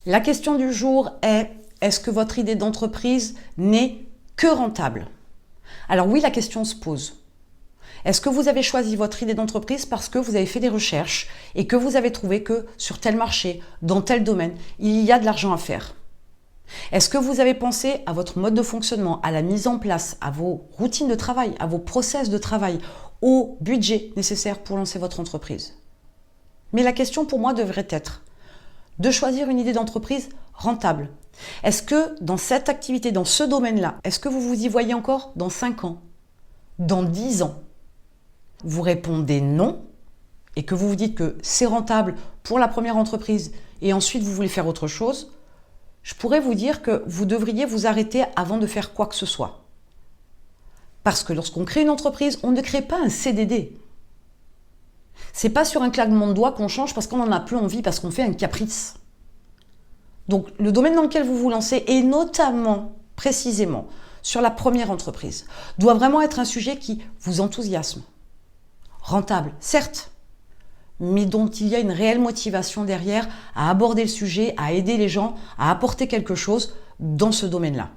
La question du jour est, est-ce que votre idée d'entreprise n'est que rentable? Alors oui, la question se pose. Est-ce que vous avez choisi votre idée d'entreprise parce que vous avez fait des recherches et que vous avez trouvé que sur tel marché, dans tel domaine, il y a de l'argent à faire? Est-ce que vous avez pensé à votre mode de fonctionnement, à la mise en place, à vos routines de travail, à vos process de travail, au budget nécessaire pour lancer votre entreprise? Mais la question pour moi devrait être de choisir une idée d'entreprise rentable. Est-ce que dans cette activité, dans ce domaine-là, est-ce que vous vous y voyez encore dans 5 ans, dans 10 ans? Vous répondez non et que vous vous dites que c'est rentable pour la première entreprise et ensuite vous voulez faire autre chose, je pourrais vous dire que vous devriez vous arrêter avant de faire quoi que ce soit. Parce que lorsqu'on crée une entreprise, on ne crée pas un CDD. C'est pas sur un claquement de doigts qu'on change parce qu'on n'en a plus envie, parce qu'on fait un caprice. Donc le domaine dans lequel vous vous lancez, et notamment, précisément, sur la première entreprise, doit vraiment être un sujet qui vous enthousiasme. Rentable, certes, mais dont il y a une réelle motivation derrière à aborder le sujet, à aider les gens, à apporter quelque chose dans ce domaine-là.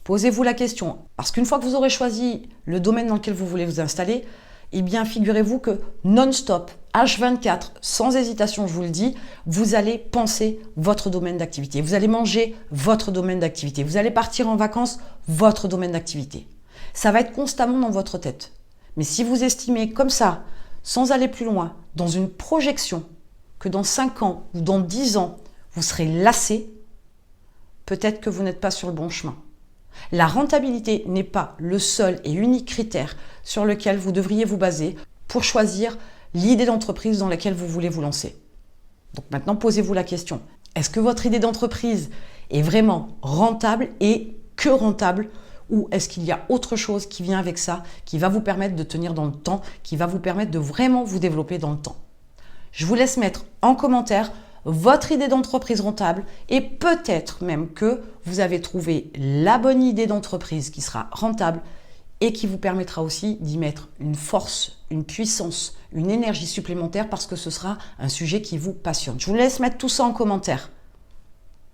Posez-vous la question, parce qu'une fois que vous aurez choisi le domaine dans lequel vous voulez vous installer, eh bien figurez-vous que non-stop, H24, sans hésitation, je vous le dis, vous allez penser votre domaine d'activité, vous allez manger votre domaine d'activité, vous allez partir en vacances, votre domaine d'activité. Ça va être constamment dans votre tête. Mais si vous estimez comme ça, sans aller plus loin, dans une projection, que dans 5 ans ou dans 10 ans, vous serez lassé, peut-être que vous n'êtes pas sur le bon chemin. La rentabilité n'est pas le seul et unique critère sur lequel vous devriez vous baser pour choisir l'idée d'entreprise dans laquelle vous voulez vous lancer. Donc maintenant, posez-vous la question. Est-ce que votre idée d'entreprise est vraiment rentable et que rentable? Ou est-ce qu'il y a autre chose qui vient avec ça, qui va vous permettre de tenir dans le temps, qui va vous permettre de vraiment vous développer dans le temps? Je vous laisse mettre en commentaire votre idée d'entreprise rentable et peut-être même que vous avez trouvé la bonne idée d'entreprise qui sera rentable et qui vous permettra aussi d'y mettre une force, une puissance, une énergie supplémentaire parce que ce sera un sujet qui vous passionne. Je vous laisse mettre tout ça en commentaire.